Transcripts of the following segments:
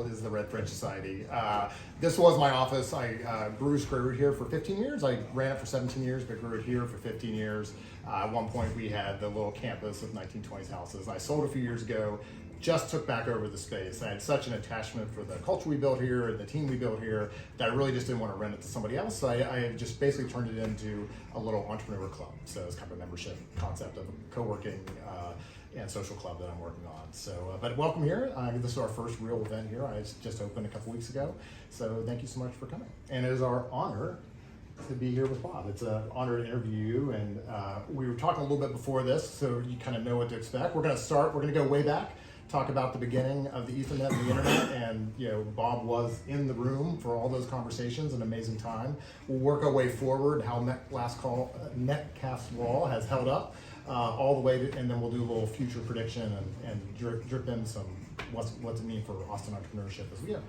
title is the Red French Society. This was my office. I grew it here for 15 years. I ran it for 17 years, but grew it here for 15 years. At one point we had the little campus of 1920s houses. I sold a few years ago, just took back over the space. I had such an attachment for the culture we built here and the team we built here that I really just didn't want to rent it to somebody else. So I just basically turned it into a little entrepreneur club. So it's kind of a membership concept of a co-working and social club that I'm working on. So, but welcome here. This is our first real event here. I just opened a couple weeks ago. So thank you so much for coming. And it is our honor to be here with Bob. It's an honor to interview you. And we were talking a little bit before this, so you kind of know what to expect. We're going to go way back, talk about the beginning of the Ethernet and the internet, and Bob was in the room for all those conversations, an amazing time. We'll work our way forward, how Metcalfe's law has held up all the way to, and then we'll do a little future prediction and drip in some what's it mean for Austin entrepreneurship as we go.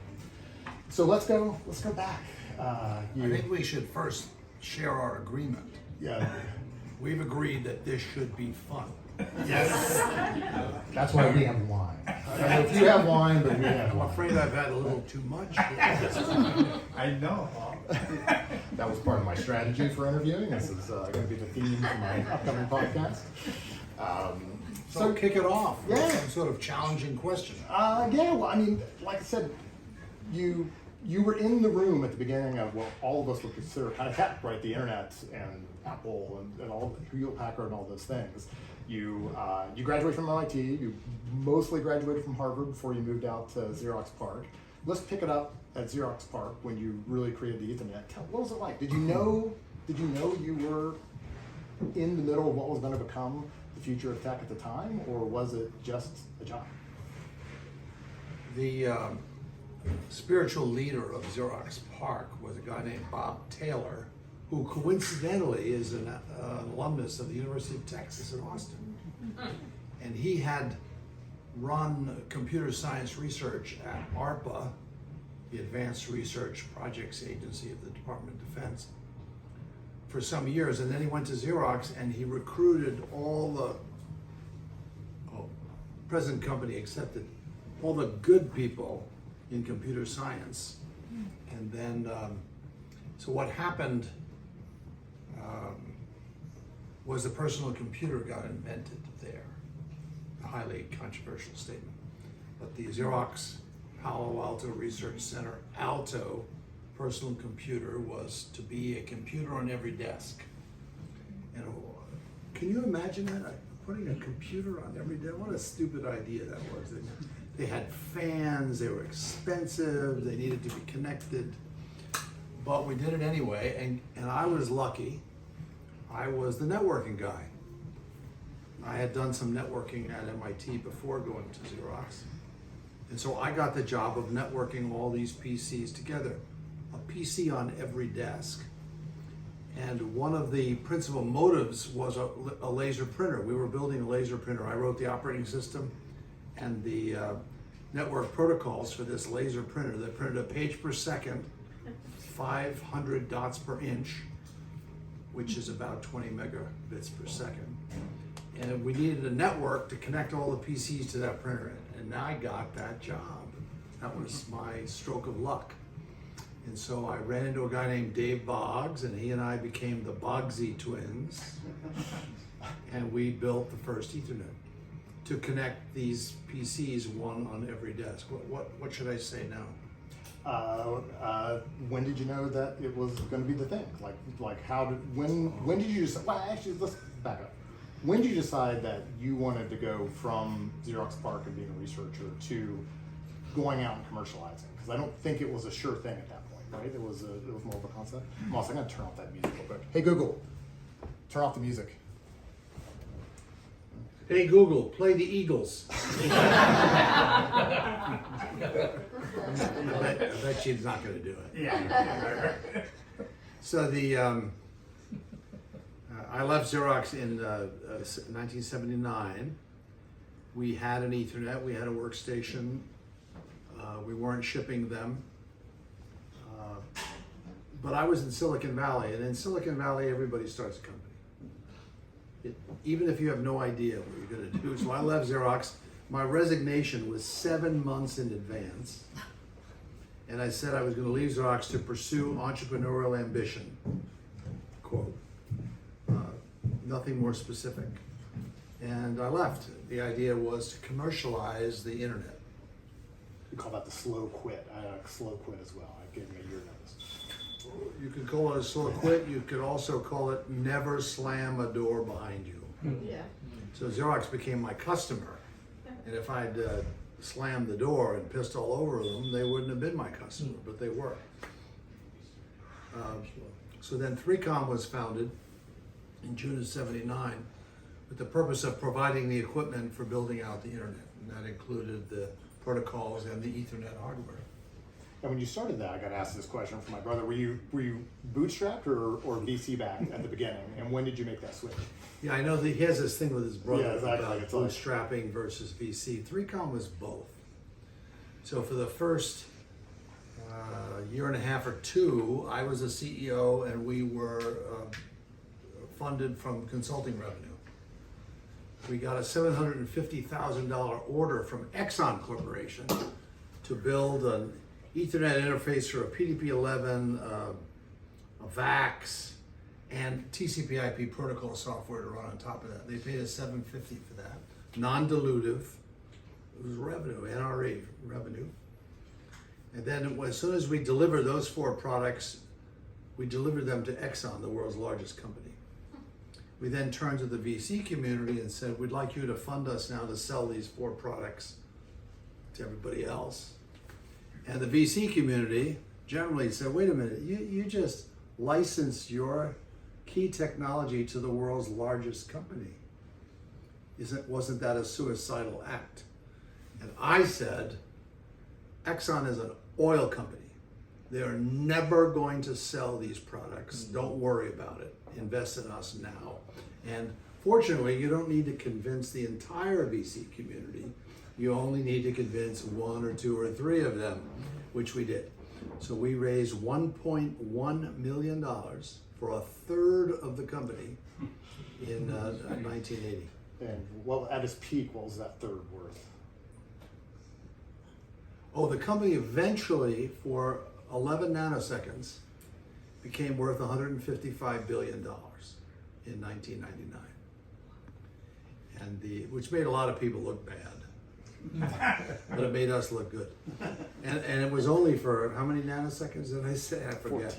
So let's go back. I think we should first share our agreement. Yeah. We've agreed that this should be fun. Yes. That's why we have wine. I don't know if you have wine, but we have I'm wine. afraid I've had a little too much. I know. That was part of my strategy for interviewing. This is going to be the theme for my upcoming podcast. So kick it off with Yeah. some sort of challenging question. Yeah, well, I mean, like I said, you were in the room at the beginning of what all of us would consider kind of tech, right? The internet and Apple and all Hewlett Packard and all those things. You graduated from MIT. You mostly graduated from Harvard before you moved out to Xerox PARC. Let's pick it up at Xerox PARC when you really created the Ethernet. What was it like? Did you know you were in the middle of what was going to become the future of tech at the time, or was it just a job? The spiritual leader of Xerox PARC was a guy named Bob Taylor, who coincidentally is an alumnus of the University of Texas in Austin. And he had run computer science research at ARPA, the Advanced Research Projects Agency of the Department of Defense, for some years. And then he went to Xerox and he recruited all the, present company accepted, all the good people in computer science. And then, so what happened was the personal computer got invented there. A highly controversial statement. But the Xerox Palo Alto Research Center, Alto personal computer, was to be a computer on every desk. And can you imagine that? Putting a computer on every desk? What a stupid idea that was. They had fans, they were expensive, they needed to be connected. But we did it anyway, and I was lucky. I was the networking guy. I had done some networking at MIT before going to Xerox. And so I got the job of networking all these PCs together, a PC on every desk. And one of the principal motives was a laser printer. We were building a laser printer. I wrote the operating system and the network protocols for this laser printer that printed a page per second, 500 dots per inch, which is about 20 megabits per second. And we needed a network to connect all the PCs to that printer. And I got that job. That was my stroke of luck. And so I ran into a guy named Dave Boggs, and he and I became the Boggsy twins. And we built the first Ethernet to connect these PCs, one on every desk. What should I say now? When did you know that it was going to be the thing? When did you decide? Well, actually, let's back up. When did you decide that you wanted to go from Xerox PARC and being a researcher to going out and commercializing? Because I don't think it was a sure thing at that point, right? It was more of a concept. I'm also going to turn off that music real quick. Hey Google, turn off the music. Hey Google, play the Eagles. I bet she's not going to do it. Yeah. So I left Xerox in 1979. We had an Ethernet, we had a workstation. We weren't shipping them. But I was in Silicon Valley, and in Silicon Valley, everybody starts a company. Even if you have no idea what you're going to do. So I left Xerox. My resignation was 7 months in advance. And I said I was going to leave Xerox to pursue entrepreneurial ambition. Quote. Nothing more specific. And I left. The idea was to commercialize the internet. We call that the slow quit. I had a slow quit as well. I gave him a year notice. You could call it a slow quit. You could also call it never slam a door behind you. Yeah. So Xerox became my customer. And if I'd slammed the door and pissed all over them, they wouldn't have been my customer, but they were. So then 3Com was founded in June of '79 with the purpose of providing the equipment for building out the internet. And that included the protocols and the Ethernet hardware. And when you started that, I got asked this question from my brother. Were you bootstrapped or VC backed at the beginning? And when did you make that switch? Yeah, I know that he has this thing with his brother Yeah, exactly. about It's like- bootstrapping versus VC. 3Com was both. So for the first year and a half or two, I was a CEO and we were funded from consulting revenue. We got a $750,000 order from Exxon Corporation to build an Ethernet interface for a PDP-11, a VAX, and TCP/IP protocol software to run on top of that. They paid us $750 for that, non-dilutive. It was revenue, NRE revenue. And then as soon as we delivered those 4 products, we delivered them to Exxon, the world's largest company. We then turned to the VC community and said, we'd like you to fund us now to sell these 4 products to everybody else. And the VC community generally said, wait a minute, you just licensed your key technology to the world's largest company. Wasn't that a suicidal act? And I said, Exxon is an oil company. They are never going to sell these products. Don't worry about it. Invest in us now. And fortunately, you don't need to convince the entire VC community. You only need to convince 1 or 2 or 3 of them, which we did. So we raised $1.1 million for a third of the company in 1980. And well, at its peak, what was that third worth? Oh, the company eventually, for 11 nanoseconds, became worth $155 billion in 1999, and which made a lot of people look bad, but it made us look good. And it was only for how many nanoseconds did I say? I forget.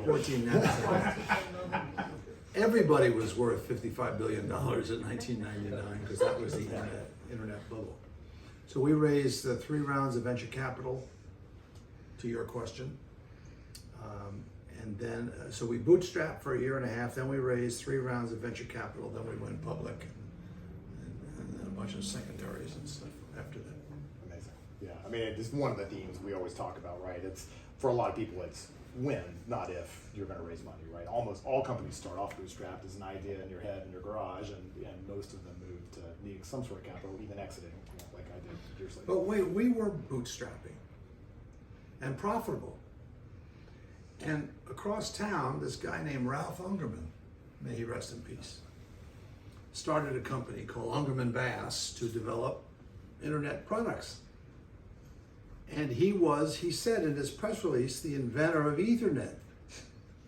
14 nanoseconds. Everybody was worth $55 billion in 1999 because that was the internet bubble. So we raised 3 rounds of venture capital, to your question. And then, so we bootstrapped for a year and a half, then we raised 3 rounds of venture capital, then we went public, and then a bunch of secondaries and stuff after that. Amazing. Yeah, I mean, it's one of the themes we always talk about, right? It's, for a lot of people, it's when, not if, you're going to raise money, right? Almost all companies start off bootstrapped as an idea in your head, in your garage, and most of them move to needing some sort of capital, even exiting, like I did years later. But wait, we were bootstrapping and profitable. And across town, this guy named Ralph Ungerman, may he rest in peace, started a company called Ungerman Bass to develop internet products. And he said in his press release, the inventor of Ethernet.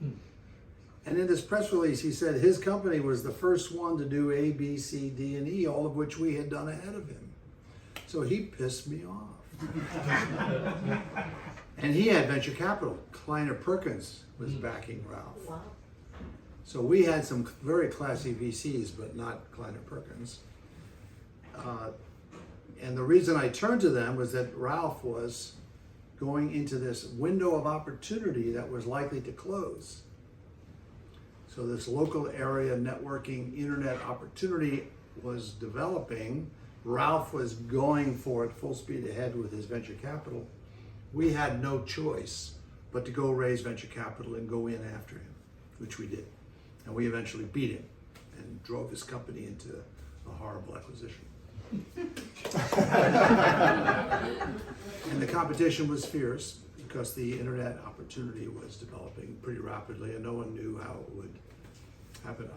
And in this press release, he said his company was the first one to do A, B, C, D, and E, all of which we had done ahead of him. So he pissed me off. And he had venture capital. Kleiner Perkins was backing Ralph. Wow. So we had some very classy VCs, but not Kleiner Perkins. And the reason I turned to them was that Ralph was going into this window of opportunity that was likely to close. So this local area networking internet opportunity was developing. Ralph was going for it full speed ahead with his venture capital. We had no choice but to go raise venture capital and go in after him, which we did. And we eventually beat him and drove his company into a horrible acquisition. And the competition was fierce because the internet opportunity was developing pretty rapidly and no one knew how it would happen.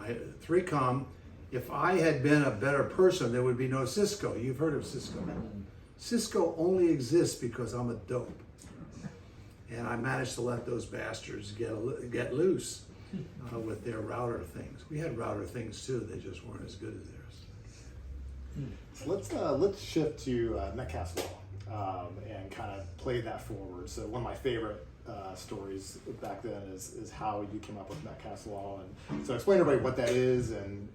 3Com, if I had been a better person, there would be no Cisco. You've heard of Cisco. Cisco only exists because I'm a dope. And I managed to let those bastards get loose with their router things. We had router things too, they just weren't as good as theirs. So let's shift to Metcalfe's Law and kind of play that forward. So one of my favorite stories back then is how you came up with Metcalfe's Law, and so explain to everybody what that is and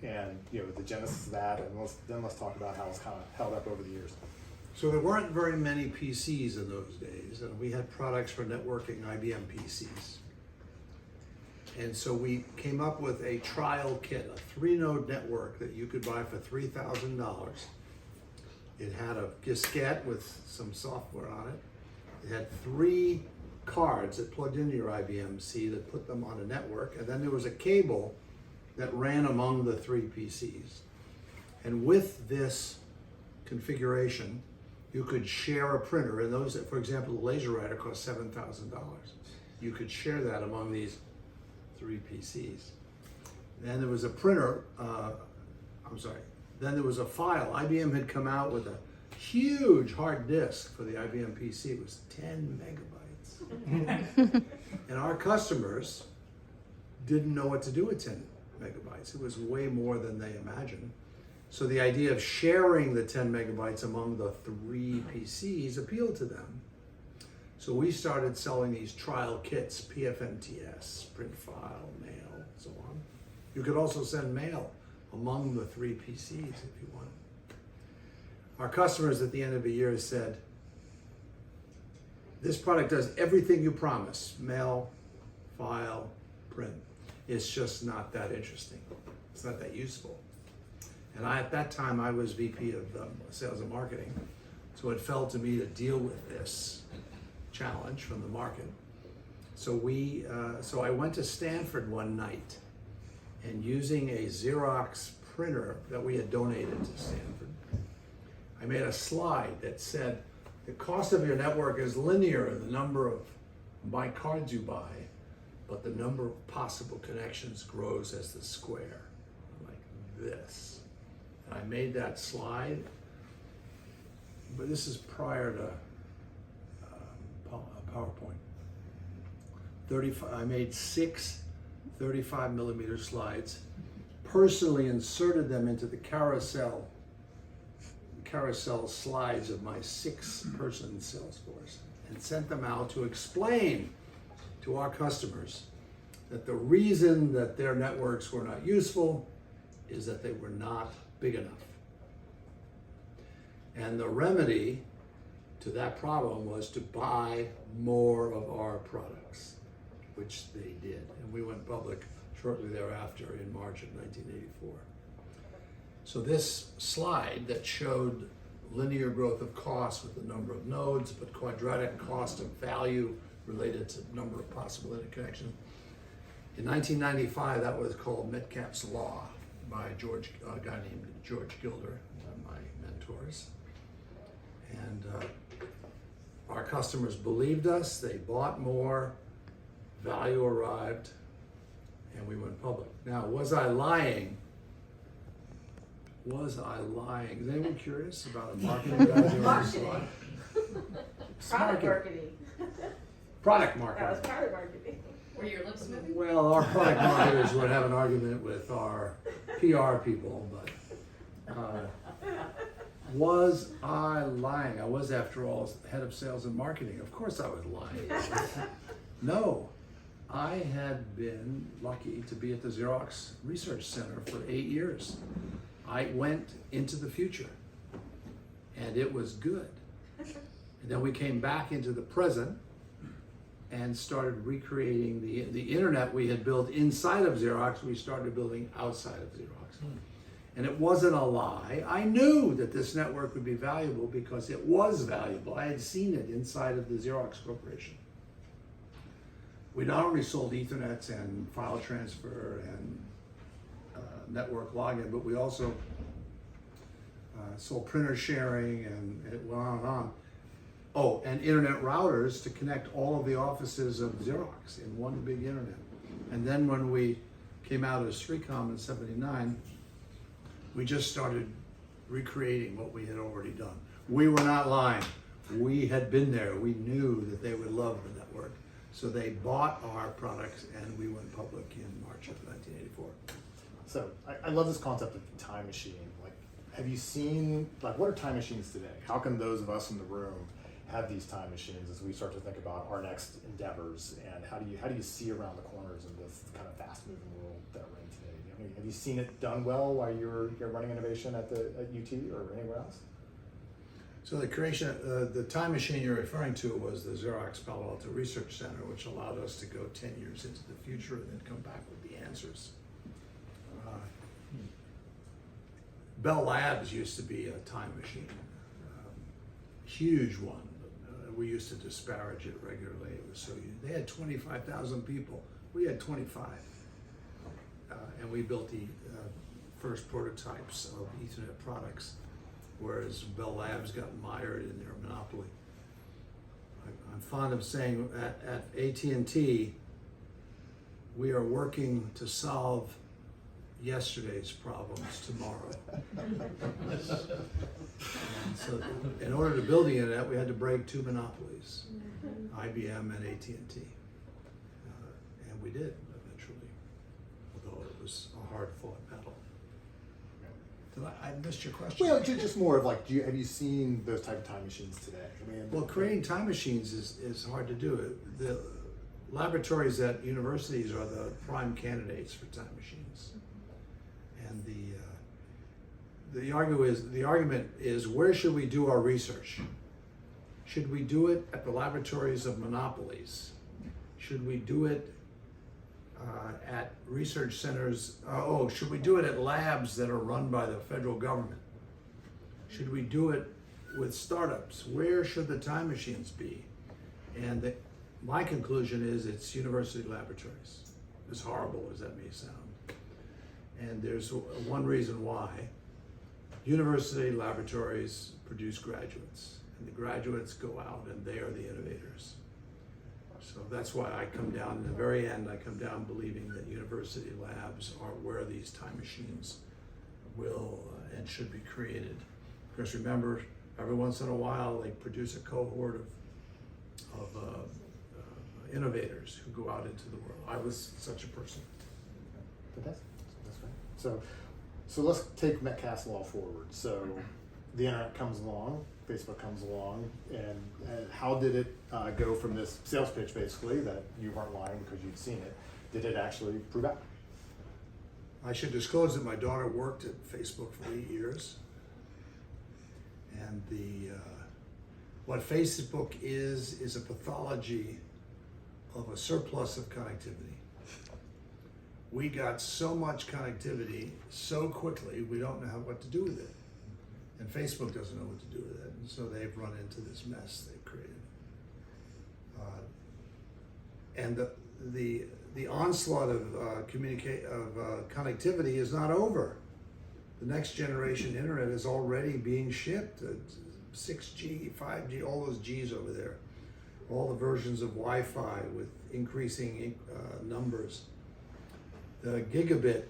you know the genesis of that, and let's talk about how it's kind of held up over the years. So there weren't very many PCs in those days, and we had products for networking, IBM PCs. And so we came up with a trial kit, a 3-node network that you could buy for $3,000. It had a diskette with some software on it. It had 3 cards that plugged into your IBM C that put them on a network, and then there was a cable that ran among the 3 PCs. And with this configuration, you could share a printer, and those, for example, the LaserWriter cost $7,000. You could share that among these 3 PCs. Then there was a printer, then there was a file. IBM had come out with a huge hard disk for the IBM PC. It was 10 megabytes. And our customers didn't know what to do with 10 megabytes. It was way more than they imagined. So the idea of sharing the 10 megabytes among the 3 PCs appealed to them. So we started selling these trial kits, PFMTS, print file, mail, and so on. You could also send mail among the 3 PCs if you wanted. Our customers at the end of the year said, this product does everything you promise, mail, file, print. It's just not that interesting. It's not that useful. And at that time, I was VP of Sales and Marketing. So it fell to me to deal with this challenge from the market. So I went to Stanford one night, and using a Xerox printer that we had donated to Stanford, I made a slide that said, the cost of your network is linear in the number of my cards you buy, but the number of possible connections grows as the square, like this. And I made that slide, but this is prior to PowerPoint. I made 6 35 millimeter slides, personally inserted them into the carousel slides of my 6-person sales force, and sent them out to explain to our customers that the reason that their networks were not useful is that they were not big enough. And the remedy to that problem was to buy more of our products, which they did. And we went public shortly thereafter in March of 1984. So this slide that showed linear growth of cost with the number of nodes, but quadratic cost of value related to number of possible interconnections. In 1995, that was called Metcalfe's Law by a guy named George Gilder, one of my mentors. And our customers believed us, they bought more, value arrived, and we went public. Now, was I lying? Was I lying? Is anyone curious about a marketing guy doing this slide? Product marketing. Product marketing. That was product marketing. Were your lips moving? Well, our product marketers would have an argument with our PR people, but was I lying? I was, after all, head of sales and marketing. Of course I was lying. No, I had been lucky to be at the Xerox Research Center for 8 years. I went into the future, and it was good. And then we came back into the present and started recreating the internet we had built inside of Xerox. We started building outside of Xerox. And it wasn't a lie. I knew that this network would be valuable because it was valuable. I had seen it inside of the Xerox Corporation. We not only sold Ethernets and file transfer and network login, but we also sold printer sharing, and it went on and on. Oh, and internet routers to connect all of the offices of Xerox in one big internet. And then when we came out as 3Com in '79, we just started recreating what we had already done. We were not lying. we had been there. We knew that they would love the network. So they bought our products and we went public in March of 1984. So I love this concept of time machine. Like, have you seen, like, what are time machines today? How can those of us in the room have these time machines as we start to think about our next endeavors, and how do you see around the corners in this kind of fast moving world that we're in today? I mean, have you seen it done well while you're running innovation at UT or anywhere else? So the creation, the time machine you're referring to was the Xerox Palo Alto Research Center, which allowed us to go 10 years into the future and then come back with the answers. Bell Labs used to be a time machine, huge one. We used to disparage it regularly. It was so huge. They had 25,000 people. We had 25. And we built the first prototypes of Ethernet products, whereas Bell Labs got mired in their monopoly. I'm fond of saying at AT&T, we are working to solve yesterday's problems tomorrow. And so in order to build the internet, we had to break two monopolies, IBM and AT&T. And we did eventually, although it was a hard fought battle. Did I missed your question? Well, just more of like, have you seen those type of time machines today? I mean, Well, creating time machines is hard to do. The laboratories at universities are the prime candidates for time machines. And the argument is where should we do our research? Should we do it at the laboratories of monopolies? Should we do it at research centers? Should we do it at labs that are run by the federal government? Should we do it with startups? Where should the time machines be? And my conclusion is it's university laboratories, as horrible as that may sound. And there's one reason why. University laboratories produce graduates, and the graduates go out and they are the innovators. So that's why I come down, in the very end, I come down believing that university labs are where these time machines will and should be created. Because remember, every once in a while, they produce a cohort of innovators who go out into the world. I was such a person. Fantastic. That's right. So let's take Metcalfe's law forward. So the internet comes along, Facebook comes along, and how did it go from this sales pitch, basically, that you weren't lying because you'd seen it? Did it actually prove out? I should disclose that my daughter worked at Facebook for 8 years. And what Facebook is a pathology of a surplus of connectivity. We got so much connectivity so quickly, we don't know what to do with it. And Facebook doesn't know what to do with it. And so they've run into this mess they've created. And the onslaught of connectivity is not over. The next generation internet is already being shipped. 6G, 5G, all those G's over there. All the versions of Wi-Fi with increasing numbers. The gigabit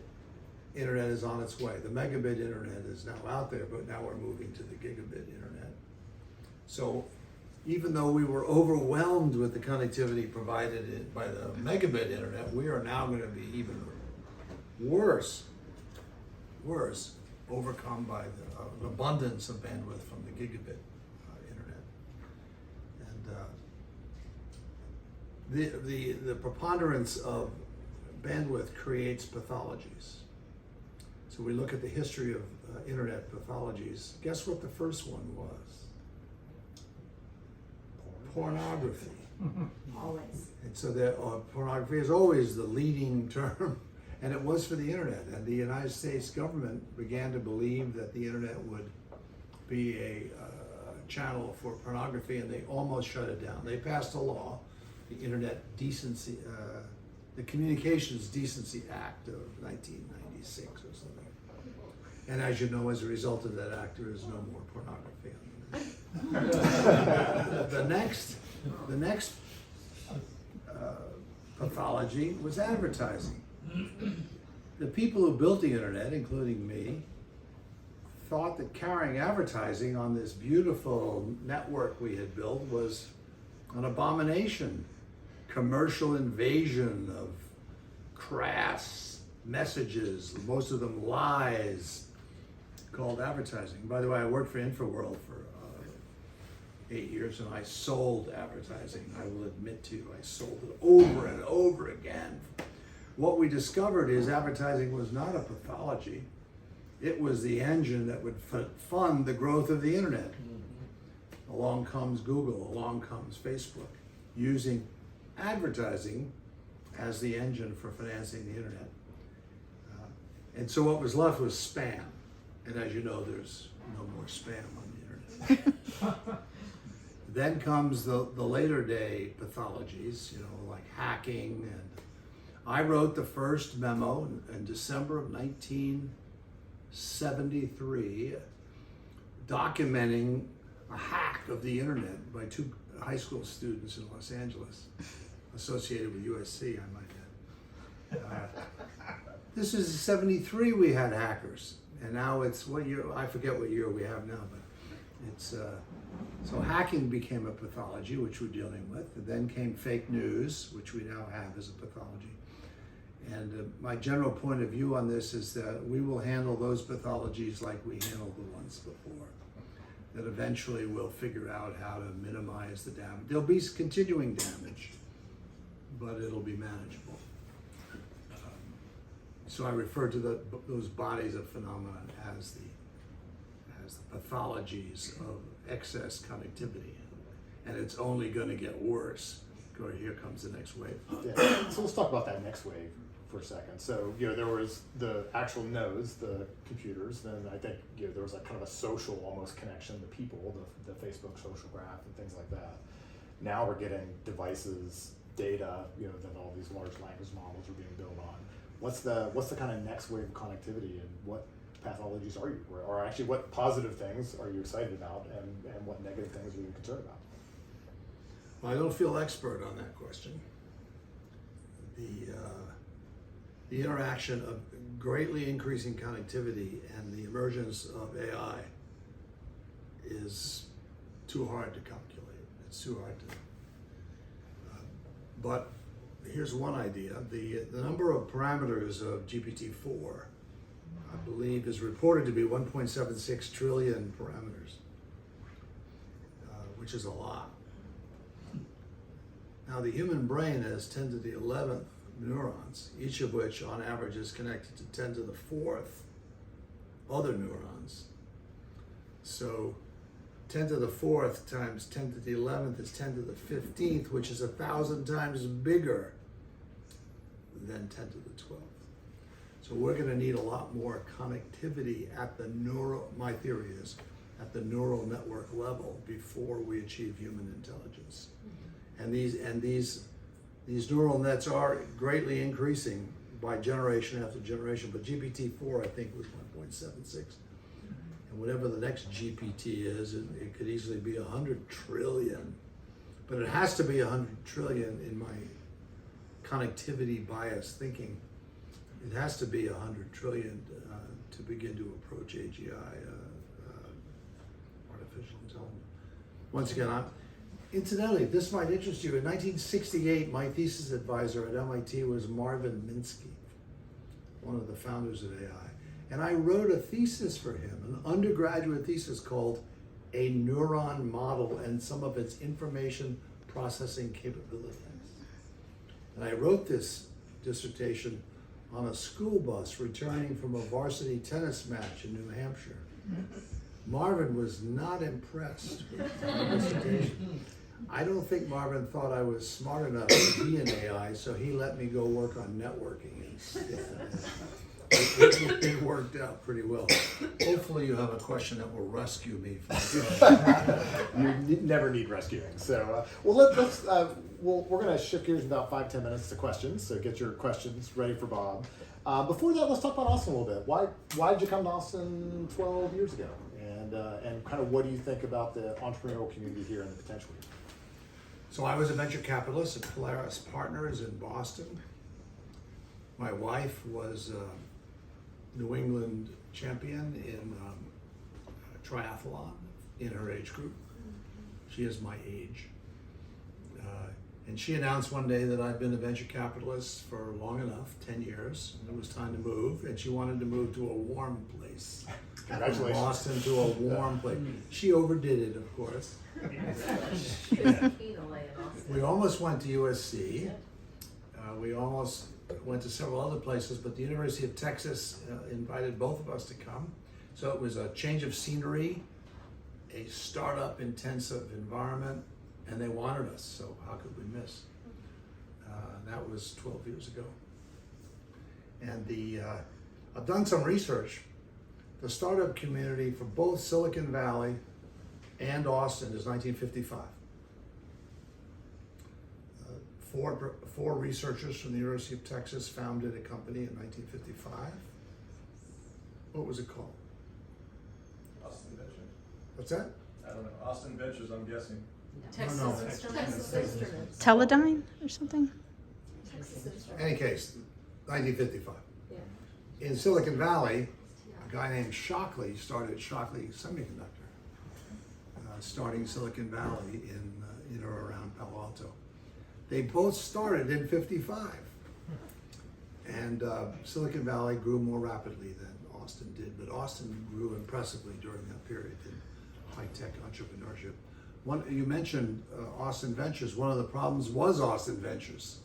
internet is on its way. The megabit internet is now out there, but now we're moving to the gigabit internet. So even though we were overwhelmed with the connectivity provided by the megabit internet, we are now going to be even worse, overcome by the abundance of bandwidth from the gigabit internet. And the preponderance of bandwidth creates pathologies. So we look at the history of internet pathologies. Guess what the first one was? Pornography. Always. And so pornography is always the leading term, and it was for the internet. And the United States government began to believe that the internet would be a channel for pornography, and they almost shut it down. They passed a law, the Internet Decency, the Communications Decency Act of 1996 or something. And as you know, as a result of that act, there is no more pornography on the internet. The next pathology was advertising. The people who built the internet, including me, thought that carrying advertising on this beautiful network we had built was an abomination, commercial invasion of crass messages, most of them lies, called advertising. By the way, I worked for InfoWorld for 8 years, and I sold advertising. I will admit to you, I sold it over and over again. What we discovered is advertising was not a pathology. It was the engine that would fund the growth of the internet. Along comes Google, along comes Facebook, using advertising as the engine for financing the internet. And so what was left was spam. And as you know, there's no more spam on the internet. Then comes the later day pathologies, you know, like hacking. And I wrote the first memo in December of 1973, documenting a hack of the internet by 2 high school students in Los Angeles, associated with USC, I might add. This is 73 we had hackers, and now it's what year, I forget what year we have now, but it's, so hacking became a pathology, which we're dealing with. And then came fake news, which we now have as a pathology. And my general point of view on this is that we will handle those pathologies like we handled the ones before. That eventually we'll figure out how to minimize the damage. There'll be continuing damage, but it'll be manageable. So I refer to those bodies of phenomena as the pathologies of excess connectivity. And it's only going to get worse. Here comes the next wave. Yeah. So let's talk about that next wave for a second. So, you know, there was the actual nodes, the computers, then I think, you know, there was like kind of a social almost connection to people, the Facebook social graph and things like that. Now we're getting devices, data, you know, that all these large language models are being built on. What's the kind of next wave of connectivity, and what pathologies are you, or actually what positive things are you excited about, and what negative things are you concerned about? Well, I don't feel expert on that question. The interaction of greatly increasing connectivity and the emergence of AI is too hard to calculate. It's too hard to. But here's one idea: the number of parameters of GPT-4, I believe, is reported to be 1.76 trillion parameters, which is a lot. Now, the human brain has 10 to the 11th neurons, each of which on average is connected to 10 to the 4th other neurons. So 10 to the 4th times 10 to the 11th is 10 to the 15th, which is 1,000 times bigger than 10 to the 12th. So we're going to need a lot more connectivity at the my theory is, at the neural network level before we achieve human intelligence. And these neural nets are greatly increasing by generation after generation, but GPT-4 I think was 1.76. And whatever the next GPT is, it could easily be 100 trillion. But it has to be 100 trillion in my connectivity bias thinking. It has to be 100 trillion to begin to approach AGI, artificial intelligence. Once again, incidentally, this might interest you. In 1968, my thesis advisor at MIT was Marvin Minsky, one of the founders of AI. And I wrote a thesis for him, an undergraduate thesis called A Neuron Model and Some of Its Information Processing Capabilities. And I wrote this dissertation on a school bus returning from a varsity tennis match in New Hampshire. Marvin was not impressed with my dissertation. I don't think Marvin thought I was smart enough to be in AI, so he let me go work on networking instead. It worked out pretty well. Hopefully you have a question that will rescue me from You never need rescuing. So, well, we're going to shift gears in about 5-10 minutes to questions. So get your questions ready for Bob. Before that, let's talk about Austin a little bit. Why did you come to Austin 12 years ago? And kind of what do you think about the entrepreneurial community here and the potential here? So I was a venture capitalist at Polaris Partners in Boston. My wife was a New England champion in triathlon in her age group. She is my age. And she announced one day that I'd been a venture capitalist for long enough, 10 years, and it was time to move, and she wanted to move to a warm place. Congratulations. From Boston to a warm place. She overdid it, of course. She was keen on laying off. We almost went to USC. We almost went to several other places, but the University of Texas invited both of us to come. So it was a change of scenery, a startup intensive environment, and they wanted us, so how could we miss? That was 12 years ago. And I've done some research. The startup community for both Silicon Valley and Austin is 1955. Four researchers from the University of Texas founded a company in 1955. What was it called? Austin Ventures. What's that? I don't know. Austin Ventures, I'm guessing. Texas No. Instruments. Texas Instruments. Teledyne or something? Texas Instruments. Any case, 1955. Yeah. In Silicon Valley, a guy named Shockley started Shockley Semiconductor, starting Silicon Valley in or around Palo Alto. They both started in 55. And Silicon Valley grew more rapidly than Austin did, but Austin grew impressively during that period in high-tech entrepreneurship. You mentioned Austin Ventures. One of the problems was Austin Ventures.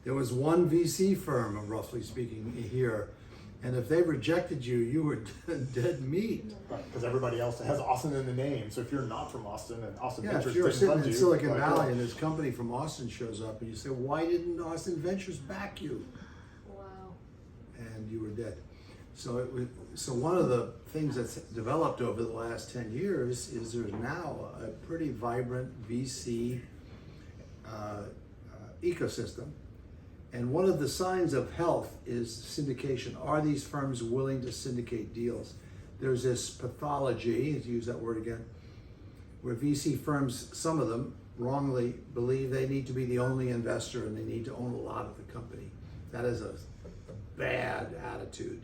There was one VC firm, roughly speaking, here, and if they rejected you, you were dead meat. Because everybody else has Austin in the name. So if you're not from Austin and Austin Yeah, Ventures if you're didn't sitting fund in you, Silicon like, Valley and this company from Austin shows up and you say, why didn't Austin Ventures back you? Wow. And you were dead. So one of the things that's developed over the last 10 years is there's now a pretty vibrant VC ecosystem. And one of the signs of health is syndication. Are these firms willing to syndicate deals? There's this pathology, to use that word again, where VC firms, some of them wrongly believe they need to be the only investor and they need to own a lot of the company. That is a bad attitude.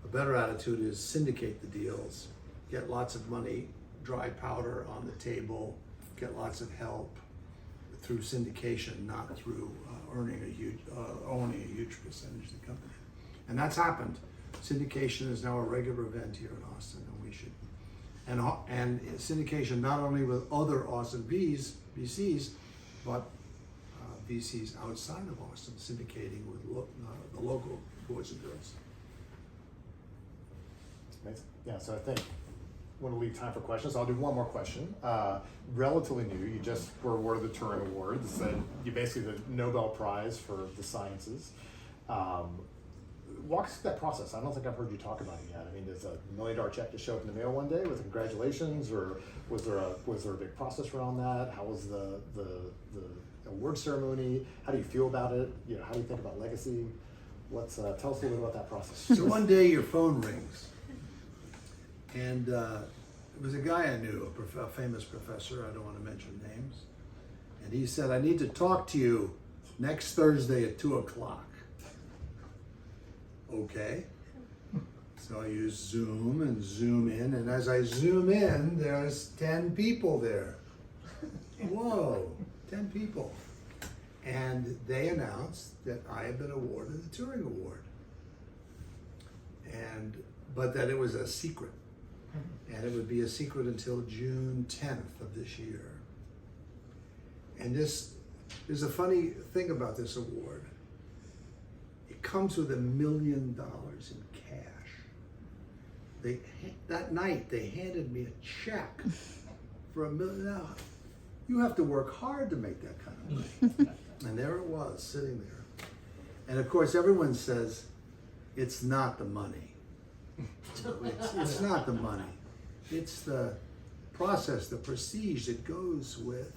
A better attitude is syndicate the deals, get lots of money, dry powder on the table, get lots of help through syndication, not through owning a huge percentage of the company. And that's happened. Syndication is now a regular event here in Austin, and we should. And syndication not only with other Austin VCs, but VCs outside of Austin, syndicating with the local boys and girls. Amazing. Yeah, so I think I want to leave time for questions. I'll do one more question. Relatively new, you just were awarded the Turing Award. This is you basically the Nobel Prize for the sciences. Walk us through that process. I don't think I've heard you talk about it yet. I mean, does $1 million check just show up in the mail one day with congratulations, or was there a big process around that? How was the award ceremony? How do you feel about it? You know, how do you think about legacy? Tell us a little bit about that process. So one day your phone rings, and it was a guy I knew, a famous professor, I don't want to mention names, and he said, I need to talk to you next Thursday at 2:00. Okay. So I use Zoom and zoom in, and as I zoom in, there's 10 people there. Whoa, 10 people. And they announced that I had been awarded the Turing Award. But that it was a secret. And it would be a secret until June 10th of this year. And there's a funny thing about this award. It comes with $1 million in cash. That night they handed me a check for $1 million. Now, you have to work hard to make that kind of money. And there it was, sitting there. And of course, everyone says, it's not the money. It's not the money. It's the process, the prestige that goes with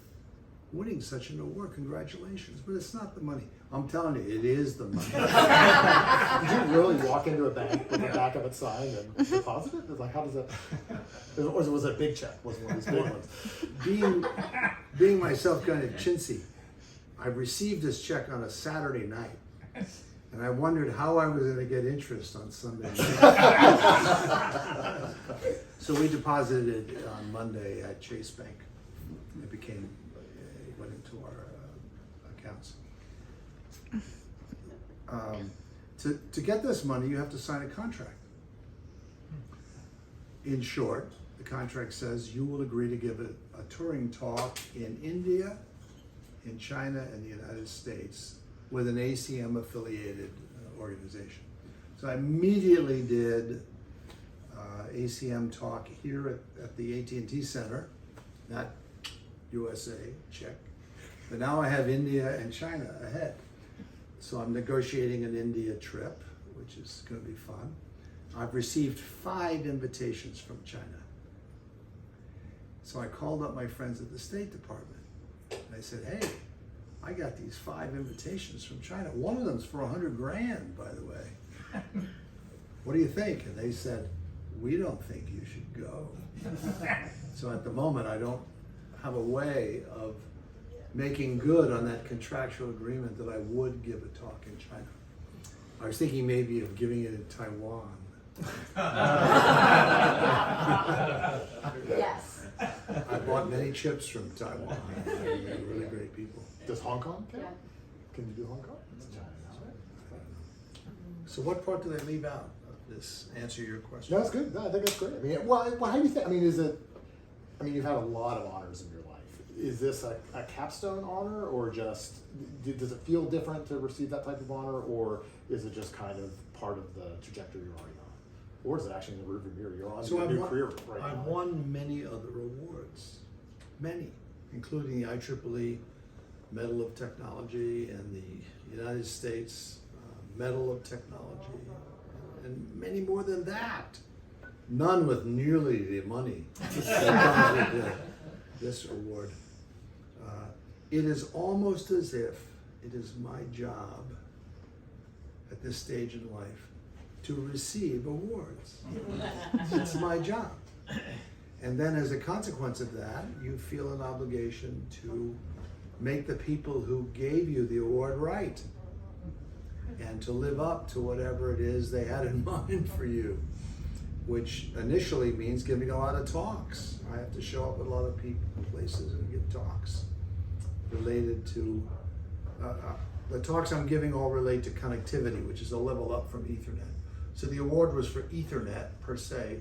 winning such an award. Congratulations. But it's not the money. I'm telling you, it is the money. Did you really walk into a bank with the back of it signed and deposit it? Like, how does that? Or was it a big check? Was it one of these big ones? Being myself kind of chintzy, I received this check on a Saturday night. And I wondered how I was going to get interest on Sunday night. So we deposited it on Monday at Chase Bank. It became, it went into our accounts. To get this money, you have to sign a contract. In short, the contract says you will agree to give a Turing talk in India, in China, and the United States with an ACM affiliated organization. So I immediately did ACM talk here at the AT&T Center, not USA, check. But now I have India and China ahead. So I'm negotiating an India trip, which is going to be fun. I've received 5 invitations from China. So I called up my friends at the State Department and I said, hey, I got these 5 invitations from China. One of them's for 100 grand, by the way. What do you think? And they said, we don't think you should go. So at the moment, I don't have a way of making good on that contractual agreement that I would give a talk in China. I was thinking maybe of giving it in Taiwan. Yes. I bought many chips from Taiwan. They're really great people. Does Hong Kong count? Yeah. Can you do Hong Kong? It's China, right? So what part did I leave out of this? Answer your question. No, that's good. No, I think that's great. I mean, well, how do you think? I mean, you've had a lot of honors in your life. Is this a capstone honor, or just does it feel different to receive that type of honor, or is it just kind of part of the trajectory you're already on, or is it actually in the rearview mirror? You're on your new career right now. I've won many other awards, many, including the IEEE Medal of Technology and the United States Medal of Technology, and many more than that. None with nearly the money that comes with this award. It is almost as if it is my job at this stage in life to receive awards. It's my job. And then as a consequence of that, you feel an obligation to make the people who gave you the award right and to live up to whatever it is they had in mind for you, which initially means giving a lot of talks. I have to show up at a lot of places and give talks related to, the talks I'm giving all relate to connectivity, which is a level up from Ethernet. So the award was for Ethernet per se,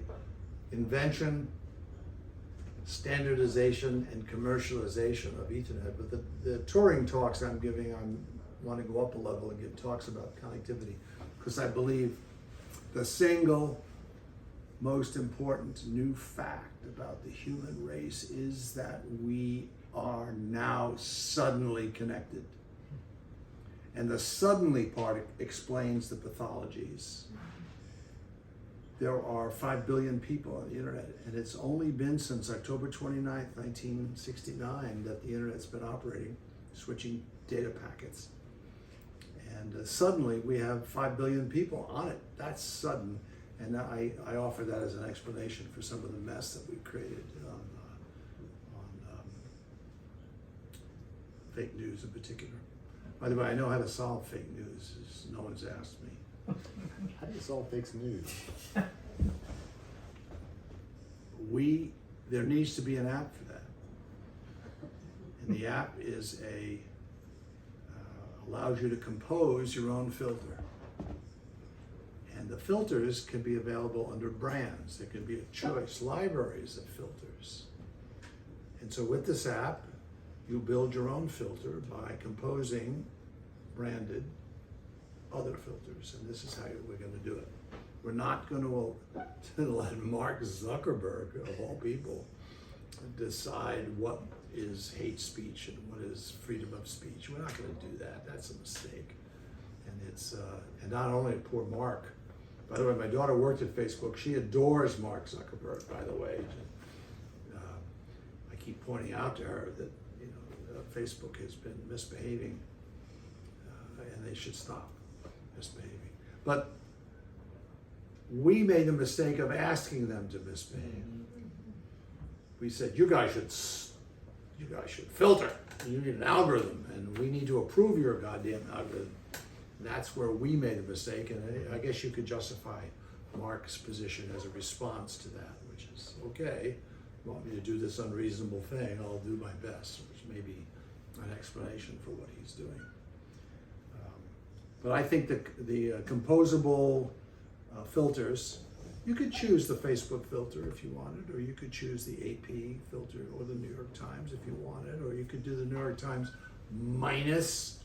invention, standardization, and commercialization of Ethernet. But the Turing talks I'm giving, I want to go up a level and give talks about connectivity, because I believe the single most important new fact about the human race is that we are now suddenly connected. And the suddenly part explains the pathologies. There are 5 billion people on the internet, and it's only been since October 29th, 1969 that the internet's been operating, switching data packets. And suddenly we have 5 billion people on it. That's sudden. And I offer that as an explanation for some of the mess that we created on fake news in particular. By the way, I know how to solve fake news, as no one's asked me. How do you solve fake news? There needs to be an app for that. And the app is allows you to compose your own filter. And the filters can be available under brands. There can be a choice, libraries of filters. And so with this app, you build your own filter by composing branded other filters. And this is how we're going to do it. We're not going to let Mark Zuckerberg, of all people, decide what is hate speech and what is freedom of speech. We're not going to do that. That's a mistake. And it's and not only poor Mark. By the way, my daughter worked at Facebook. She adores Mark Zuckerberg, by the way. I keep pointing out to her that Facebook has been misbehaving, and they should stop misbehaving. But we made the mistake of asking them to misbehave. We said, you guys should filter. You need an algorithm, and we need to approve your goddamn algorithm. And that's where we made a mistake, and I guess you could justify Mark's position as a response to that, which which is, okay, you want me to do this unreasonable thing, I'll do my best, which may be an explanation for what he's doing. But I think the composable filters, you could choose the Facebook filter if you wanted, or you could choose the AP filter or the New York Times if you wanted, or you could do the New York Times minus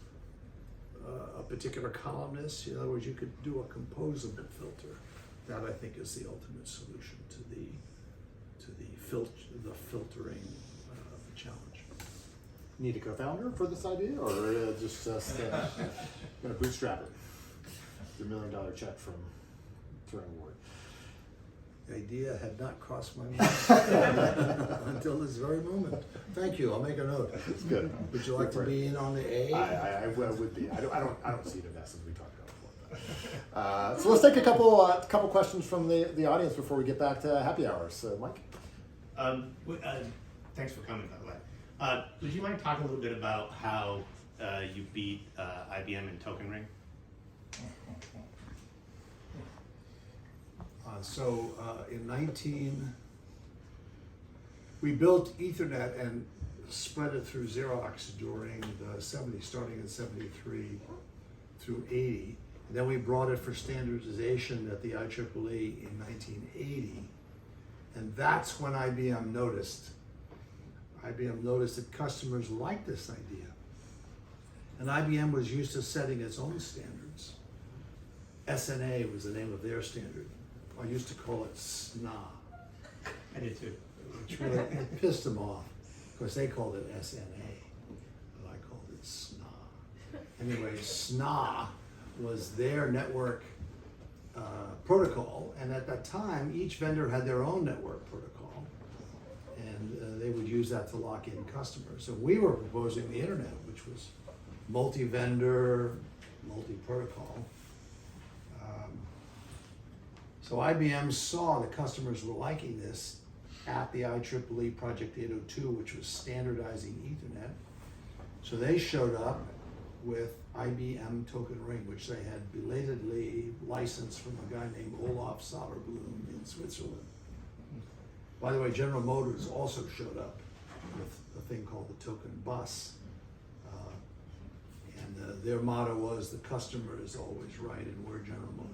a particular columnist. In other words, you could do a composable filter. That I think is the ultimate solution to the filtering challenge. Need a co-founder for this idea, or just gonna bootstrap it? The $1 million check from Turing Award. The idea had not crossed my mind until this very moment. Thank you. I'll make a note. It's good. Would you like to be in on the A? I would be. I don't see it invest as we talked about before. So let's take a couple questions from the audience before we get back to happy hours. So Mike. Thanks for coming, by the way. Would you mind talking a little bit about how you beat IBM in Token Ring? We built Ethernet and spread it through Xerox during the 70s, starting in 73 through 80. And then we brought it for standardization at the IEEE in 1980. And that's when IBM noticed. IBM noticed that customers liked this idea. And IBM was used to setting its own standards. SNA was the name of their standard. I used to call it SNA. I did too. Which really it pissed them off. Of course, they called it SNA, but I called it SNA. Anyway, SNA was their network protocol, and at that time, each vendor had their own network protocol, and they would use that to lock in customers. So we were proposing the internet, which was multi-vendor, multi-protocol. So IBM saw that customers were liking this at the IEEE Project 802, which was standardizing Ethernet. So they showed up with IBM Token Ring, which they had belatedly licensed from a guy named Olaf Soderblom in Switzerland. By the way, General Motors also showed up with a thing called the Token Bus. And their motto was, the customer is always right, and we're General Motors.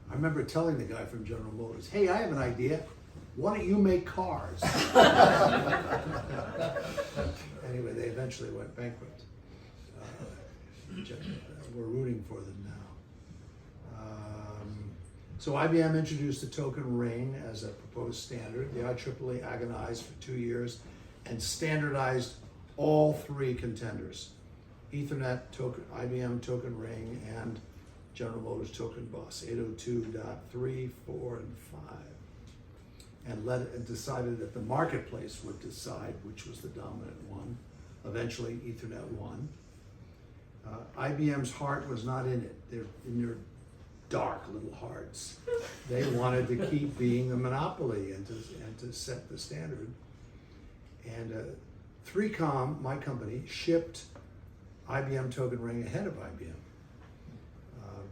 I remember telling the guy from General Motors, hey, I have an idea. Why don't you make cars? Anyway, they eventually went bankrupt. We're rooting for them now. So IBM introduced the Token Ring as a proposed standard. The IEEE agonized for 2 years and standardized all three contenders: Ethernet, IBM Token Ring, and General Motors Token Bus, 802.3, 4, and 5. And decided that the marketplace would decide which was the dominant one. Eventually, Ethernet won. IBM's heart was not in it. They're in their dark little hearts. They wanted to keep being a monopoly and to set the standard. And 3Com, my company, shipped IBM Token Ring ahead of IBM.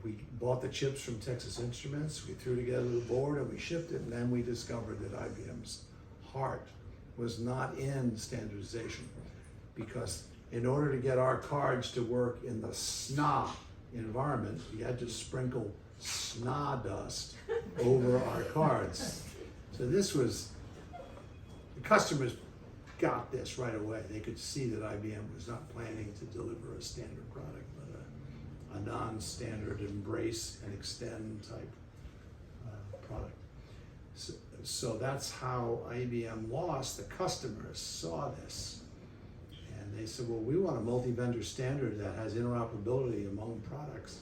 We bought the chips from Texas Instruments, we threw together the board and we shipped it, and then we discovered that IBM's heart was not in standardization, because in order to get our cards to work in the SNA environment, you had to sprinkle SNA dust over our cards. So this was, the customers got this right away. They could see that IBM was not planning to deliver a standard product, but a non-standard embrace and extend type product. So that's how IBM lost. The customers saw this and they said, well, we want a multi-vendor standard that has interoperability among products.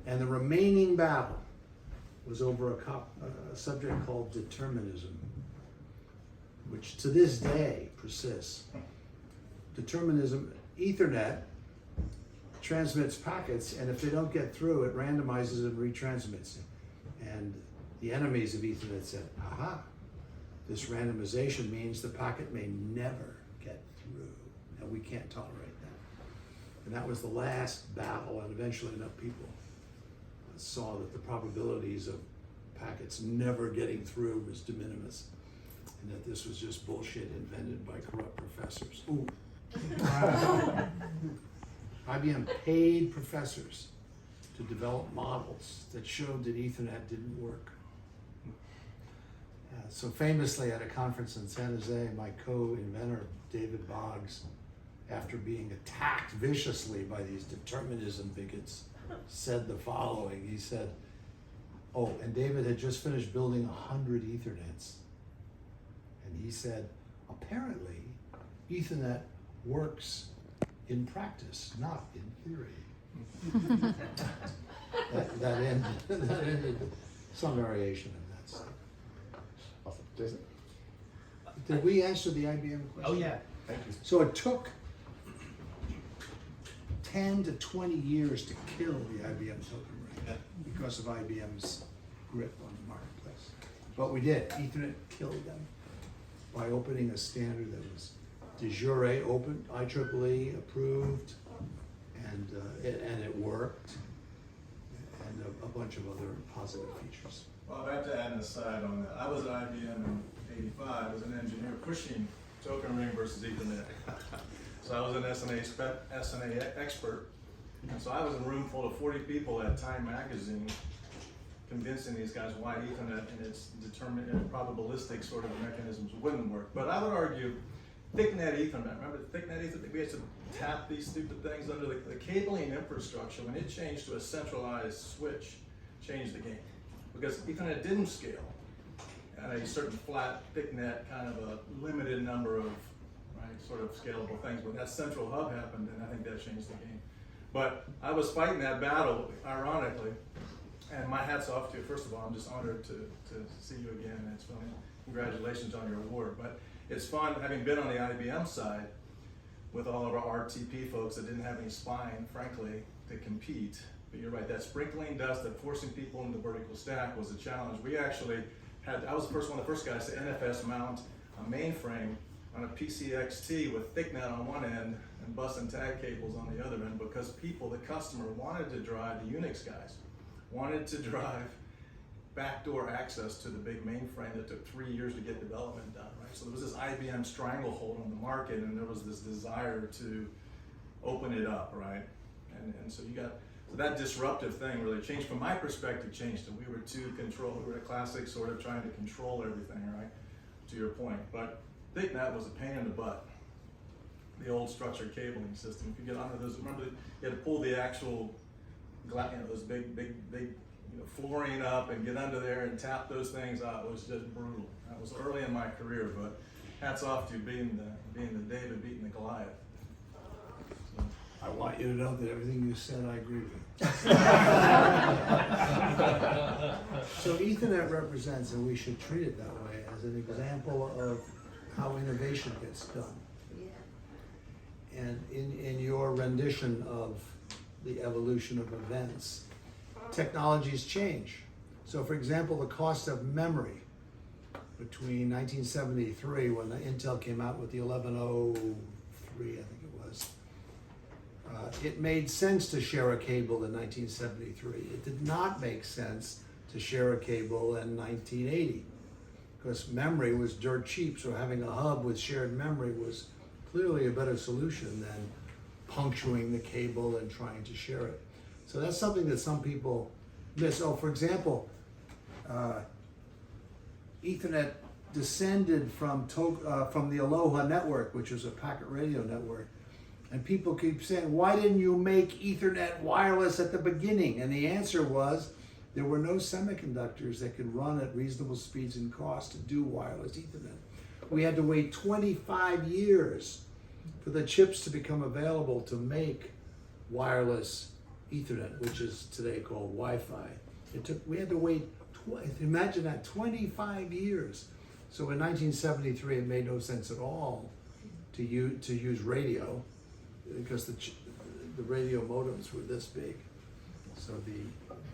And the remaining battle was over a subject called determinism, which to this day persists. Determinism, Ethernet transmits packets, and if they don't get through, it randomizes and retransmits. And the enemies of Ethernet said, aha, this randomization means the packet may never get through, and we can't tolerate that. And that was the last battle, and eventually enough people saw that the probabilities of packets never getting through was de minimis, and that this was just bullshit invented by corrupt professors. Ooh. IBM paid professors to develop models that showed that Ethernet didn't work. So famously at a conference in San Jose, my co-inventor, David Boggs, after being attacked viciously by these determinism bigots, said the following. He said, oh, and David had just finished building 100 Ethernets. And he said, apparently, Ethernet works in practice, not in theory. that ended some variation of that stuff. Awesome. Jason? Did we answer the IBM question? Oh yeah. Thank you. So it took 10 to 20 years to kill the IBM token ring because of IBM's grip on the marketplace. But we did. Ethernet killed them by opening a standard that was de jure open, IEEE approved, and it worked, and a bunch of other positive features. Well, I have to add an aside on that. I was at IBM in '85 as an engineer pushing token ring versus Ethernet. So I was an SNA expert. And so I was in a room full of 40 people at Time Magazine convincing these guys why Ethernet and its determined and probabilistic sort of mechanisms wouldn't work. But I would argue thicknet Ethernet, remember thicknet Ethernet? We had to tap these stupid things under the cabling infrastructure. When it changed to a centralized switch, changed the game. Because Ethernet didn't scale at a certain flat thicknet, kind of a limited number of sort of scalable things. But that central hub happened, and I think that changed the game. But I was fighting that battle, ironically, and my hat's off to you. First of all, I'm just honored to see you again, and it's fun. Congratulations on your award. But it's fun having been on the IBM side with all of our RTP folks that didn't have any spine, frankly, to compete. But you're right, that sprinkling dust, that forcing people into the vertical stack was a challenge. We actually had, I was one of the first guys to NFS mount a mainframe on a PCXT with thicknet on one end and bus and tag cables on the other end, because people, the customer, wanted to drive, the Unix guys, wanted to drive backdoor access to the big mainframe that took 3 years to get development done, right? So there was this IBM stranglehold on the market, and there was this desire to open it up, right? And so you got, so that disruptive thing really changed, from my perspective, changed it. We were too control, we were a classic sort of trying to control everything, right? To your point, but thicknet was a pain in the butt. The old structured cabling system. If you get onto those, remember you had to pull the actual, those big, flooring up and get under there and tap those things out. It was just brutal. That was early in my career, but hats off to you being the David beating the Goliath. So. I want you to know that everything you said, I agree with. So Ethernet represents, and we should treat it that way, as an example of how innovation gets done. Yeah. And in your rendition of the evolution of events, technologies change. So for example, the cost of memory between 1973, when the Intel came out with the 1103, I think it was, it made sense to share a cable in 1973. It did not make sense to share a cable in 1980, because memory was dirt cheap, so having a hub with shared memory was clearly a better solution than puncturing the cable and trying to share it. So that's something that some people miss. Oh, for example, Ethernet descended from the Aloha network, which was a packet radio network. And people keep saying, why didn't you make Ethernet wireless at the beginning? And the answer was, there were no semiconductors that could run at reasonable speeds and cost to do wireless Ethernet. We had to wait 25 years for the chips to become available to make wireless Ethernet, which is today called Wi-Fi. We had to wait, imagine that, 25 years. So in 1973, it made no sense at all to use radio, because the radio modems were this big. So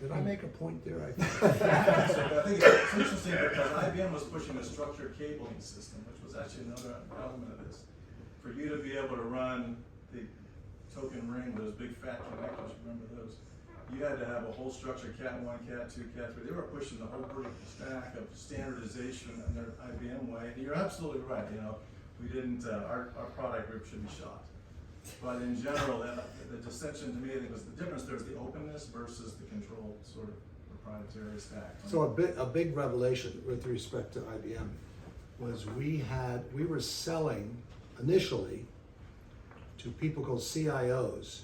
did I make a point there? I think. So I think it's interesting because IBM was pushing a structured cabling system, which was actually another element of this. For you to be able to run the token ring, those big fat connectors, remember those? you had to have a whole structure, Cat 1, Cat 2, Cat 3. They were pushing the whole vertical stack of standardization in their IBM way. And you're absolutely right, you know, we didn't, our product group should be shot. But in general, the distinction to me, I think, was the difference there's the openness versus the controlled sort of proprietary stack. So a big revelation with respect to IBM was we were selling initially to people called CIOs,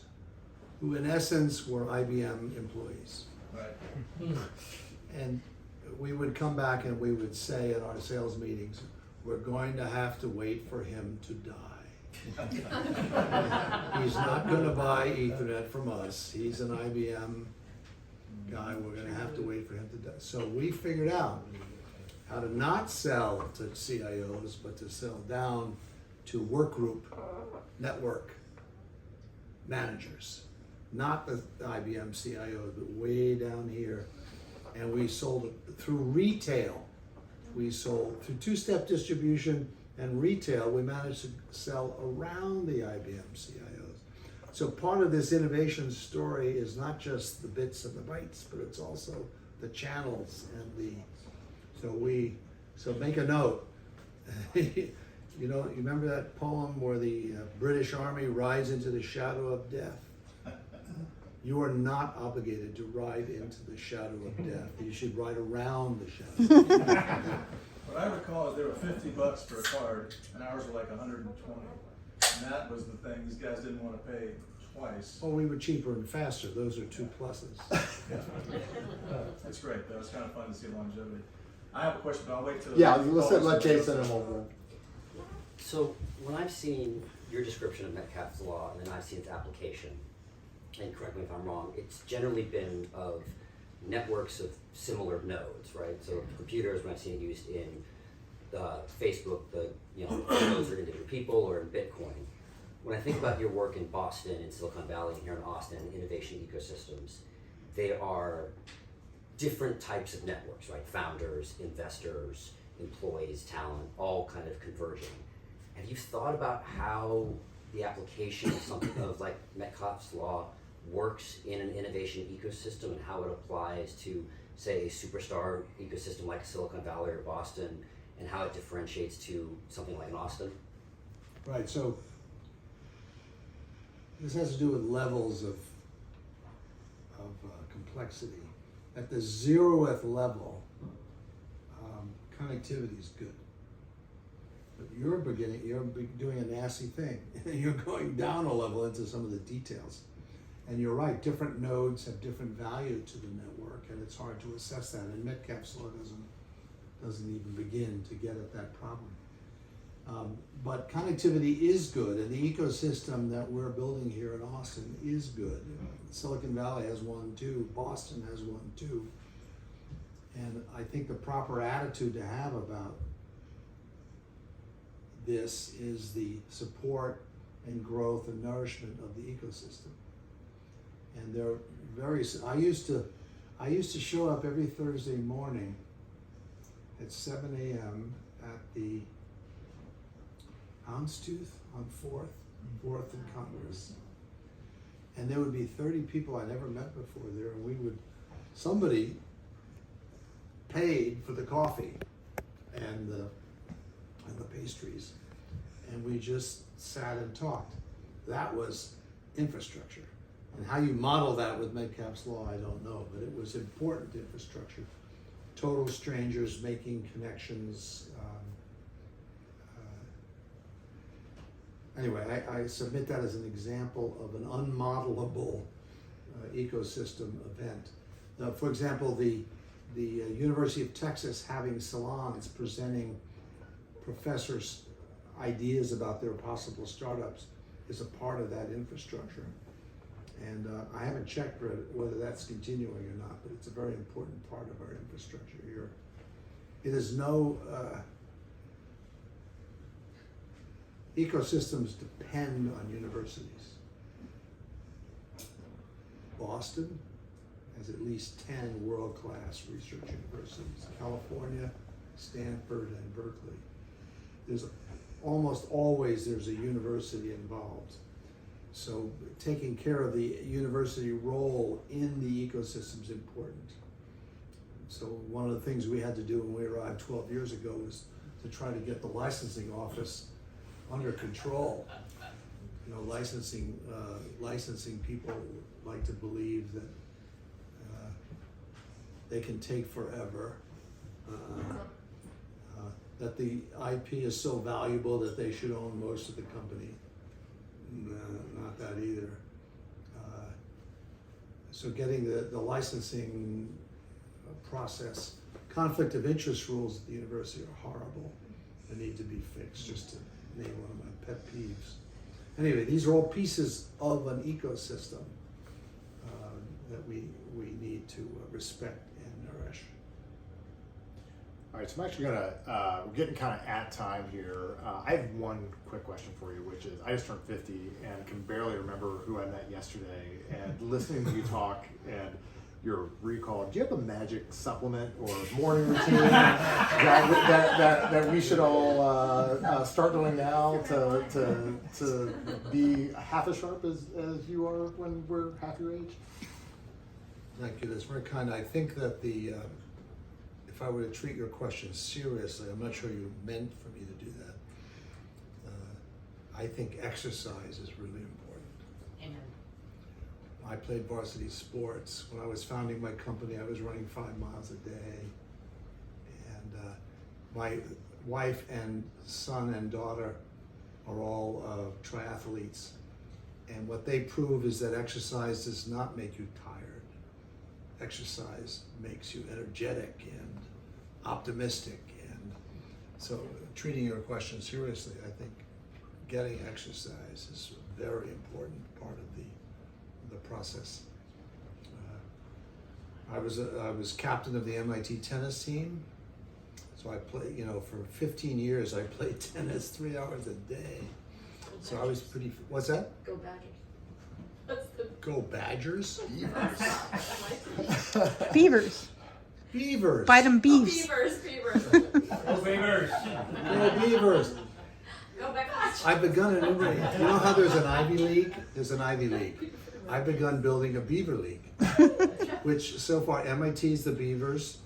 who in essence were IBM employees. Right. And we would come back and we would say at our sales meetings, we're going to have to wait for him to die. He's not going to buy Ethernet from us. He's an IBM guy. We're going to have to wait for him to die. So we figured out how to not sell to CIOs, but to sell down to workgroup network managers. Not the IBM CIOs, but way down here. And we sold it through retail. We sold through two-step distribution and retail. We managed to sell around the IBM CIOs. So part of this innovation story is not just the bits and the bytes, but it's also the channels and so make a note. You know, you remember that poem where the British Army rides into the shadow of death? You are not obligated to ride into the shadow of death. You should ride around the shadow of death. What I recall is they were $50 for a card, and ours were like 120. And that was the thing, these guys didn't want to pay twice. Oh, we were cheaper and faster. Those are two pluses. Yeah. That's great, though. It's kind of fun to see longevity. I have a question, but I'll wait till. Yeah, let's let Jason and we'll. So when I've seen your description of Metcalfe's law and then I've seen its application, and correct me if I'm wrong, it's generally been of networks of similar nodes, right? So computers, when I've seen it used in Facebook, the nodes are individual people, or in Bitcoin. When I think about your work in Boston, in Silicon Valley, and here in Austin, innovation ecosystems, they are different types of networks, right? Founders, investors, employees, talent, all kind of converging. Have you thought about how the application of something of like Metcalfe's law works in an innovation ecosystem and how it applies to, say, a superstar ecosystem like Silicon Valley or Boston, and how it differentiates to something like an Austin? Right, so this has to do with levels of complexity. At the 0th level, connectivity is good. But you're doing a nasty thing. You're going down a level into some of the details. And you're right, different nodes have different value to the network, and it's hard to assess that. And Metcalfe's law doesn't even begin to get at that problem. But connectivity is good, and the ecosystem that we're building here in Austin is good. Silicon Valley has one too, Boston has one too. And I think the proper attitude to have about this is the support and growth and nourishment of the ecosystem. And they're I used to show up every Thursday morning at 7 a.m. at the Houndstooth on 4th and Congress. And there would be 30 people I never met before there, and somebody paid for the coffee and the pastries, and we just sat and talked. That was infrastructure. And how you model that with Metcalfe's law, I don't know, but it was important infrastructure. Total strangers making connections. Anyway, I submit that as an example of an unmodelable ecosystem event. Now, for example, the University of Texas having salons presenting professors' ideas about their possible startups is a part of that infrastructure. And I haven't checked whether that's continuing or not, but it's a very important part of our infrastructure here. It is no, ecosystems depend on universities. Boston has at least 10 world-class research universities. California, Stanford, and Berkeley. Almost always there's a university involved. So taking care of the university role in the ecosystem is important. So one of the things we had to do when we arrived 12 years ago was to try to get the licensing office under control. You know, licensing people like to believe that they can take forever. That the IP is so valuable that they should own most of the company. Not that either. So getting the licensing process, conflict of interest rules at the university are horrible. They need to be fixed, just to name one of my pet peeves. Anyway, these are all pieces of an ecosystem that we need to respect and nourish. All right, so I'm actually gonna, we're getting kind of at time here. I have one quick question for you, which is, I just turned 50 and can barely remember who I met yesterday. And listening to you talk and your recall, do you have a magic supplement or morning routine that we should all start doing now to be half as sharp as you are when we're half your age? Thank you, that's very kind. I think that if I were to treat your question seriously, I'm not sure you meant for me to do that. I think exercise is really important. Amen. I played varsity sports. When I was founding my company, I was running 5 miles a day. And my wife and son and daughter are all triathletes. And what they prove is that exercise does not make you tired. Exercise makes you energetic and optimistic. And so treating your question seriously, I think getting exercise is a very important part of the process. I was captain of the MIT tennis team. So I played, for 15 years I played tennis 3 hours a day. So I was pretty, what's that? Go Badgers. That's the Go Badgers? Beavers. Beavers. Buy them beefs. Beavers. Go Beavers! Go Beavers. Go Badgers. I've begun an you know how there's an Ivy League? There's an Ivy League. I've begun building a Beaver League, which so far MIT's the Beavers,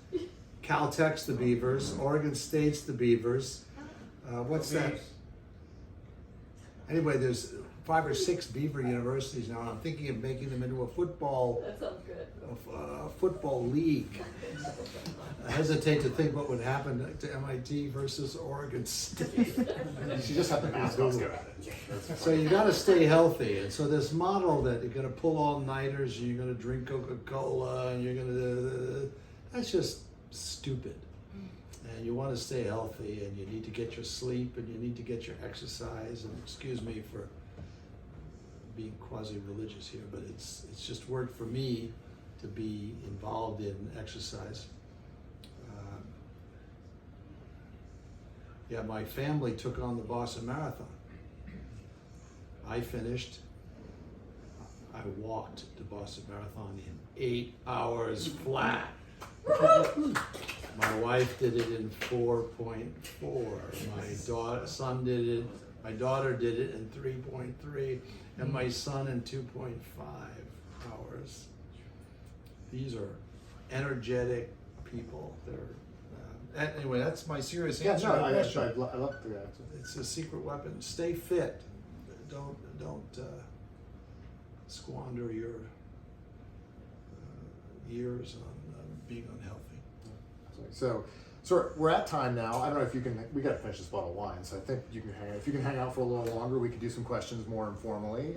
Caltech's the Beavers, Oregon State's the Beavers. What's that? Anyway, there's 5 or 6 Beaver universities now, and I'm thinking of making them into a football That sounds good. football league. I hesitate to think what would happen to MIT versus Oregon State. You should just have the mascots go at it. So you got to stay healthy, and so this model that you're going to pull all-nighters, you're going to drink Coca-Cola, and you're going to that's just stupid. And you want to stay healthy, and you need to get your sleep, and you need to get your exercise. And excuse me for being quasi-religious here, but it's just worked for me to be involved in exercise. Yeah, my family took on the Boston Marathon. I finished. I walked the Boston Marathon in 8 hours flat. My wife did it in 4.4. My daughter did it in 3.3, and my son in 2.5 hours. These are energetic people. Anyway, that's my serious Yeah, answer no, to the I question. love the answer. It's a secret weapon. Stay fit. Don't squander your years on being unhealthy. So we're at time now. I don't know if you can. We got to finish this bottle of wine, so I think you can hang. If you can hang out for a little longer, we could do some questions more informally.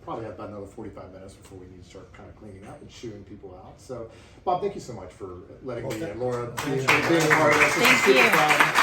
Probably have about another 45 minutes before we need to start kind of cleaning up and shooing people out. So, Bob, thank you so much for letting me and Laura being a part of this. Thank It's super you. fun.